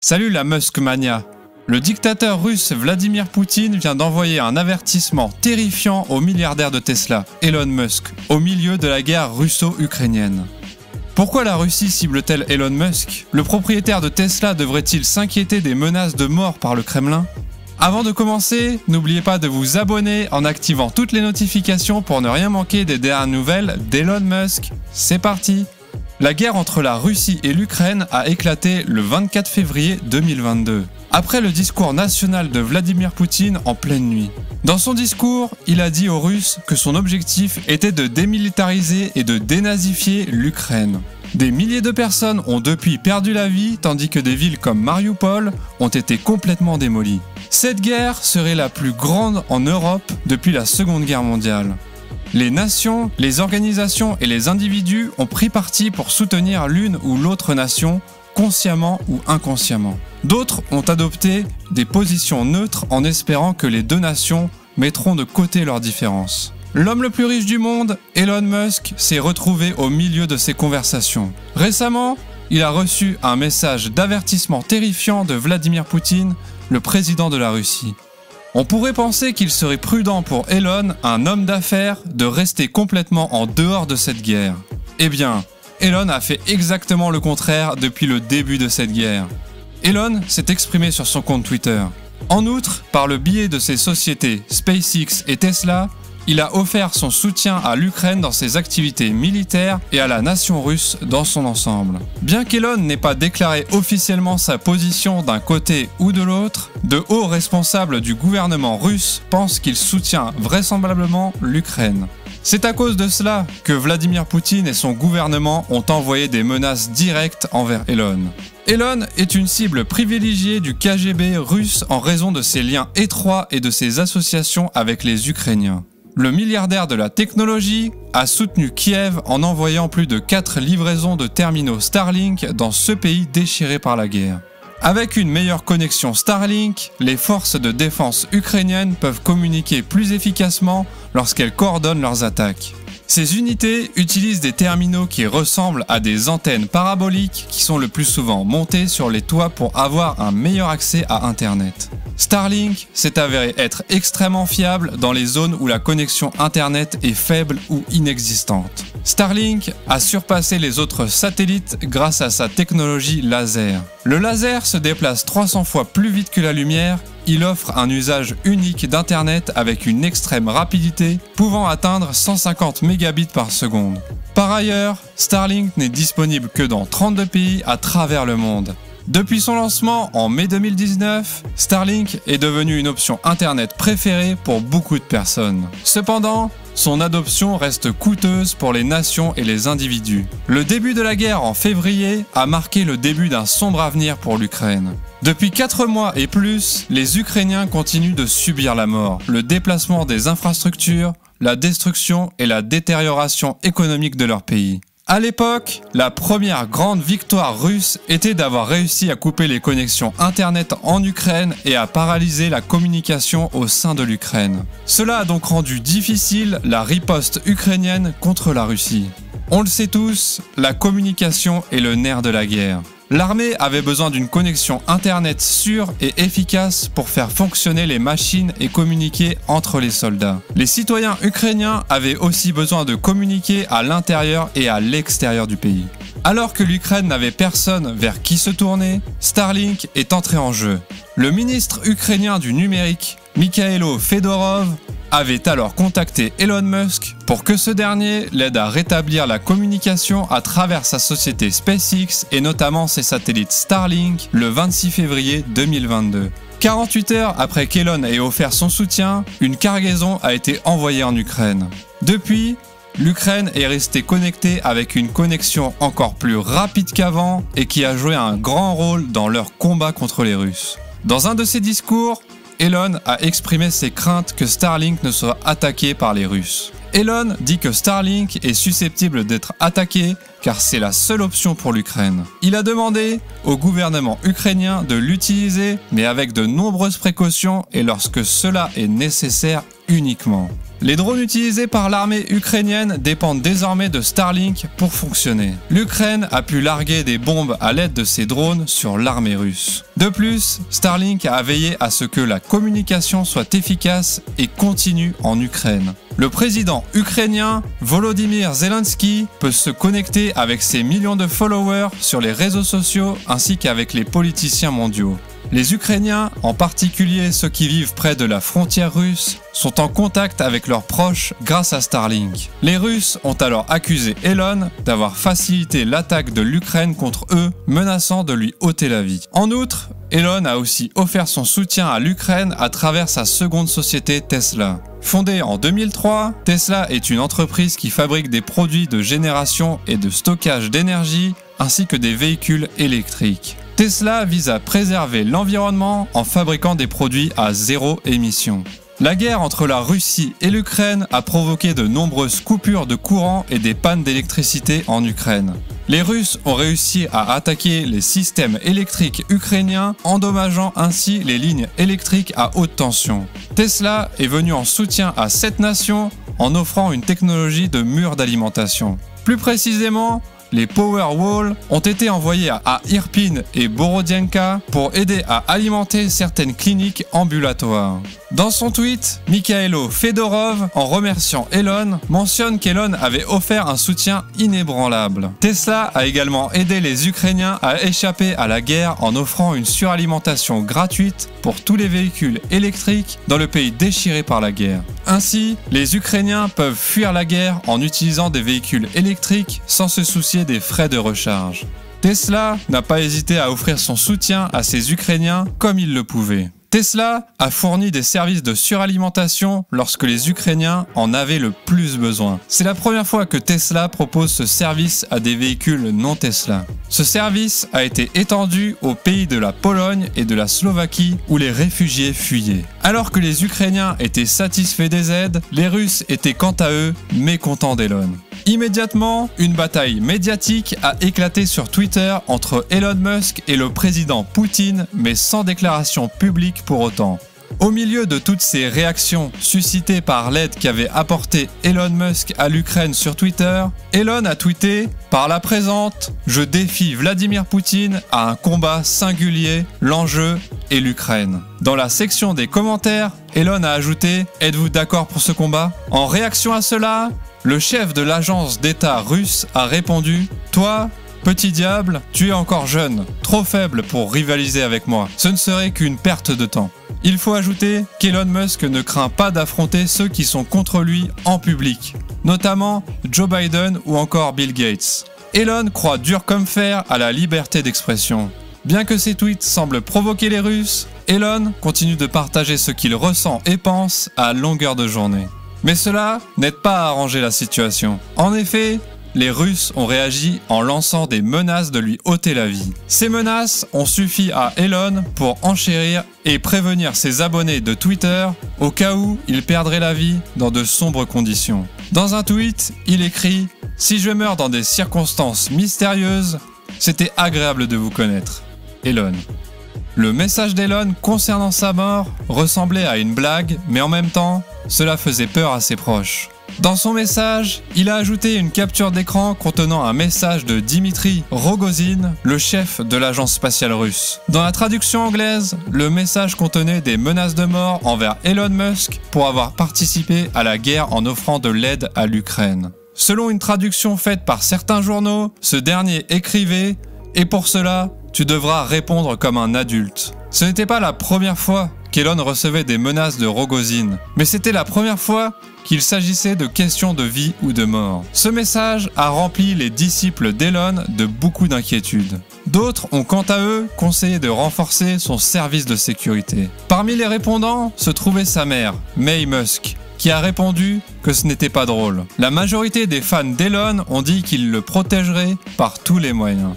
Salut la Muskmania. Le dictateur russe Vladimir Poutine vient d'envoyer un avertissement terrifiant au milliardaire de Tesla, Elon Musk, au milieu de la guerre russo-ukrainienne. Pourquoi la Russie cible-t-elle Elon Musk? Le propriétaire de Tesla devrait-il s'inquiéter des menaces de mort par le Kremlin? Avant de commencer, n'oubliez pas de vous abonner en activant toutes les notifications pour ne rien manquer des dernières nouvelles d'Elon Musk. C'est parti! La guerre entre la Russie et l'Ukraine a éclaté le 24 février 2022, après le discours national de Vladimir Poutine en pleine nuit. Dans son discours, il a dit aux Russes que son objectif était de démilitariser et de dénazifier l'Ukraine. Des milliers de personnes ont depuis perdu la vie, tandis que des villes comme Mariupol ont été complètement démolies. Cette guerre serait la plus grande en Europe depuis la Seconde Guerre mondiale. Les nations, les organisations et les individus ont pris parti pour soutenir l'une ou l'autre nation, consciemment ou inconsciemment. D'autres ont adopté des positions neutres en espérant que les deux nations mettront de côté leurs différences. L'homme le plus riche du monde, Elon Musk, s'est retrouvé au milieu de ces conversations. Récemment, il a reçu un message d'avertissement terrifiant de Vladimir Poutine, le président de la Russie. On pourrait penser qu'il serait prudent pour Elon, un homme d'affaires, de rester complètement en dehors de cette guerre. Eh bien, Elon a fait exactement le contraire depuis le début de cette guerre. Elon s'est exprimé sur son compte Twitter. En outre, par le biais de ses sociétés SpaceX et Tesla, il a offert son soutien à l'Ukraine dans ses activités militaires et à la nation russe dans son ensemble. Bien qu'Elon n'ait pas déclaré officiellement sa position d'un côté ou de l'autre, de hauts responsables du gouvernement russe pensent qu'il soutient vraisemblablement l'Ukraine. C'est à cause de cela que Vladimir Poutine et son gouvernement ont envoyé des menaces directes envers Elon. Elon est une cible privilégiée du KGB russe en raison de ses liens étroits et de ses associations avec les Ukrainiens. Le milliardaire de la technologie a soutenu Kiev en envoyant plus de 4 livraisons de terminaux Starlink dans ce pays déchiré par la guerre. Avec une meilleure connexion Starlink, les forces de défense ukrainiennes peuvent communiquer plus efficacement lorsqu'elles coordonnent leurs attaques. Ces unités utilisent des terminaux qui ressemblent à des antennes paraboliques qui sont le plus souvent montées sur les toits pour avoir un meilleur accès à Internet. Starlink s'est avéré être extrêmement fiable dans les zones où la connexion Internet est faible ou inexistante. Starlink a surpassé les autres satellites grâce à sa technologie laser. Le laser se déplace 300 fois plus vite que la lumière. Il offre un usage unique d'Internet avec une extrême rapidité, pouvant atteindre 150 mégabits par seconde. Par ailleurs, Starlink n'est disponible que dans 32 pays à travers le monde. Depuis son lancement en mai 2019, Starlink est devenu une option Internet préférée pour beaucoup de personnes. Cependant, son adoption reste coûteuse pour les nations et les individus. Le début de la guerre en février a marqué le début d'un sombre avenir pour l'Ukraine. Depuis 4 mois et plus, les Ukrainiens continuent de subir la mort, le déplacement des infrastructures, la destruction et la détérioration économique de leur pays. À l'époque, la première grande victoire russe était d'avoir réussi à couper les connexions Internet en Ukraine et à paralyser la communication au sein de l'Ukraine. Cela a donc rendu difficile la riposte ukrainienne contre la Russie. On le sait tous, la communication est le nerf de la guerre. L'armée avait besoin d'une connexion Internet sûre et efficace pour faire fonctionner les machines et communiquer entre les soldats. Les citoyens ukrainiens avaient aussi besoin de communiquer à l'intérieur et à l'extérieur du pays. Alors que l'Ukraine n'avait personne vers qui se tourner, Starlink est entré en jeu. Le ministre ukrainien du numérique, Mikhailo Fedorov, avait alors contacté Elon Musk pour que ce dernier l'aide à rétablir la communication à travers sa société SpaceX et notamment ses satellites Starlink le 26 février 2022. 48 heures après qu'Elon ait offert son soutien, une cargaison a été envoyée en Ukraine. Depuis, l'Ukraine est restée connectée avec une connexion encore plus rapide qu'avant et qui a joué un grand rôle dans leur combat contre les Russes. Dans un de ses discours, Elon a exprimé ses craintes que Starlink ne soit attaqué par les Russes. Elon dit que Starlink est susceptible d'être attaqué car c'est la seule option pour l'Ukraine. Il a demandé au gouvernement ukrainien de l'utiliser mais avec de nombreuses précautions et lorsque cela est nécessaire uniquement. Les drones utilisés par l'armée ukrainienne dépendent désormais de Starlink pour fonctionner. L'Ukraine a pu larguer des bombes à l'aide de ces drones sur l'armée russe. De plus, Starlink a veillé à ce que la communication soit efficace et continue en Ukraine. Le président ukrainien Volodymyr Zelensky peut se connecter avec ses millions de followers sur les réseaux sociaux ainsi qu'avec les politiciens mondiaux. Les Ukrainiens, en particulier ceux qui vivent près de la frontière russe, sont en contact avec leurs proches grâce à Starlink. Les Russes ont alors accusé Elon d'avoir facilité l'attaque de l'Ukraine contre eux, menaçant de lui ôter la vie. En outre, Elon a aussi offert son soutien à l'Ukraine à travers sa seconde société Tesla. Fondée en 2003, Tesla est une entreprise qui fabrique des produits de génération et de stockage d'énergie ainsi que des véhicules électriques. Tesla vise à préserver l'environnement en fabriquant des produits à zéro émission. La guerre entre la Russie et l'Ukraine a provoqué de nombreuses coupures de courant et des pannes d'électricité en Ukraine. Les Russes ont réussi à attaquer les systèmes électriques ukrainiens, endommageant ainsi les lignes électriques à haute tension. Tesla est venu en soutien à cette nation en offrant une technologie de mur d'alimentation. Plus précisément, les Powerwall ont été envoyés à Irpin et Borodianka pour aider à alimenter certaines cliniques ambulatoires. Dans son tweet, Mikhailo Fedorov, en remerciant Elon, mentionne qu'Elon avait offert un soutien inébranlable. Tesla a également aidé les Ukrainiens à échapper à la guerre en offrant une suralimentation gratuite pour tous les véhicules électriques dans le pays déchiré par la guerre. Ainsi, les Ukrainiens peuvent fuir la guerre en utilisant des véhicules électriques sans se soucier des frais de recharge. Tesla n'a pas hésité à offrir son soutien à ces Ukrainiens comme il le pouvait. Tesla a fourni des services de suralimentation lorsque les Ukrainiens en avaient le plus besoin. C'est la première fois que Tesla propose ce service à des véhicules non Tesla. Ce service a été étendu aux pays de la Pologne et de la Slovaquie où les réfugiés fuyaient. Alors que les Ukrainiens étaient satisfaits des aides, les Russes étaient quant à eux mécontents d'Elon. Immédiatement, une bataille médiatique a éclaté sur Twitter entre Elon Musk et le président Poutine, mais sans déclaration publique pour autant. Au milieu de toutes ces réactions suscitées par l'aide qu'avait apporté Elon Musk à l'Ukraine sur Twitter, Elon a tweeté « Par la présente, je défie Vladimir Poutine à un combat singulier, l'enjeu est l'Ukraine. » Dans la section des commentaires, Elon a ajouté « Êtes-vous d'accord pour ce combat ?» En réaction à cela, le chef de l'agence d'État russe a répondu « Toi, petit diable, tu es encore jeune, trop faible pour rivaliser avec moi. Ce ne serait qu'une perte de temps. » Il faut ajouter qu'Elon Musk ne craint pas d'affronter ceux qui sont contre lui en public, notamment Joe Biden ou encore Bill Gates. Elon croit dur comme fer à la liberté d'expression. Bien que ses tweets semblent provoquer les Russes, Elon continue de partager ce qu'il ressent et pense à longueur de journée. Mais cela n'aide pas à arranger la situation. En effet, les Russes ont réagi en lançant des menaces de lui ôter la vie. Ces menaces ont suffi à Elon pour enchérir et prévenir ses abonnés de Twitter au cas où il perdrait la vie dans de sombres conditions. Dans un tweet, il écrit « Si je meurs dans des circonstances mystérieuses, c'était agréable de vous connaître. Elon ». Le message d'Elon concernant sa mort ressemblait à une blague, mais en même temps, cela faisait peur à ses proches. Dans son message, il a ajouté une capture d'écran contenant un message de Dmitry Rogozin, le chef de l'agence spatiale russe. Dans la traduction anglaise, le message contenait des menaces de mort envers Elon Musk pour avoir participé à la guerre en offrant de l'aide à l'Ukraine. Selon une traduction faite par certains journaux, ce dernier écrivait « Et pour cela, tu devras répondre comme un adulte ». Ce n'était pas la première fois qu'Elon recevait des menaces de Rogozin, mais c'était la première fois qu'il s'agissait de questions de vie ou de mort. Ce message a rempli les disciples d'Elon de beaucoup d'inquiétudes. D'autres ont quant à eux conseillé de renforcer son service de sécurité. Parmi les répondants se trouvait sa mère, May Musk, qui a répondu que ce n'était pas drôle. La majorité des fans d'Elon ont dit qu'il le protégerait par tous les moyens.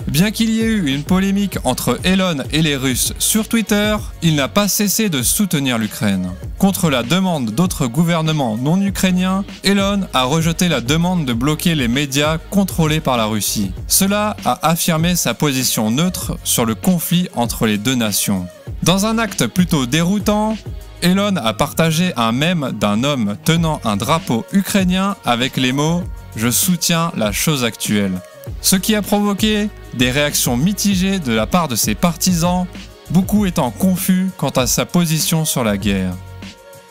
Bien qu'il y ait eu une polémique entre Elon et les Russes sur Twitter, il n'a pas cessé de soutenir l'Ukraine. Contre la demande d'autres gouvernements non ukrainiens, Elon a rejeté la demande de bloquer les médias contrôlés par la Russie. Cela a affirmé sa position neutre sur le conflit entre les deux nations. Dans un acte plutôt déroutant, Elon a partagé un mème d'un homme tenant un drapeau ukrainien avec les mots « Je soutiens la chose actuelle ». Ce qui a provoqué des réactions mitigées de la part de ses partisans, beaucoup étant confus quant à sa position sur la guerre.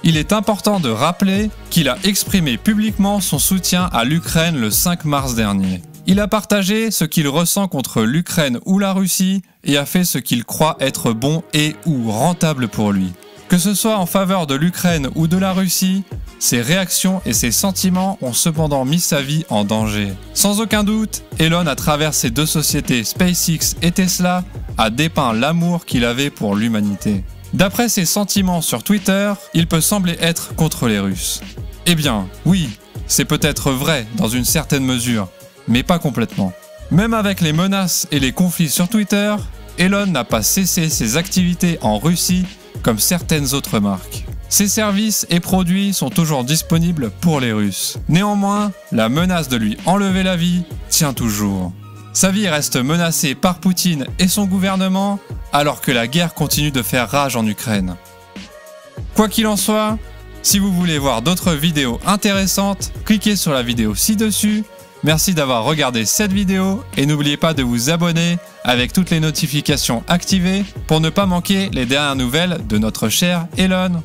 Il est important de rappeler qu'il a exprimé publiquement son soutien à l'Ukraine le 5 mars dernier. Il a partagé ce qu'il ressent contre l'Ukraine ou la Russie et a fait ce qu'il croit être bon et ou rentable pour lui. Que ce soit en faveur de l'Ukraine ou de la Russie, ses réactions et ses sentiments ont cependant mis sa vie en danger. Sans aucun doute, Elon, à travers ses deux sociétés SpaceX et Tesla, a dépeint l'amour qu'il avait pour l'humanité. D'après ses sentiments sur Twitter, il peut sembler être contre les Russes. Eh bien, oui, c'est peut-être vrai dans une certaine mesure, mais pas complètement. Même avec les menaces et les conflits sur Twitter, Elon n'a pas cessé ses activités en Russie comme certaines autres marques. Ses services et produits sont toujours disponibles pour les Russes. Néanmoins, la menace de lui enlever la vie tient toujours. Sa vie reste menacée par Poutine et son gouvernement alors que la guerre continue de faire rage en Ukraine. Quoi qu'il en soit, si vous voulez voir d'autres vidéos intéressantes, cliquez sur la vidéo ci-dessus. Merci d'avoir regardé cette vidéo et n'oubliez pas de vous abonner avec toutes les notifications activées pour ne pas manquer les dernières nouvelles de notre cher Elon.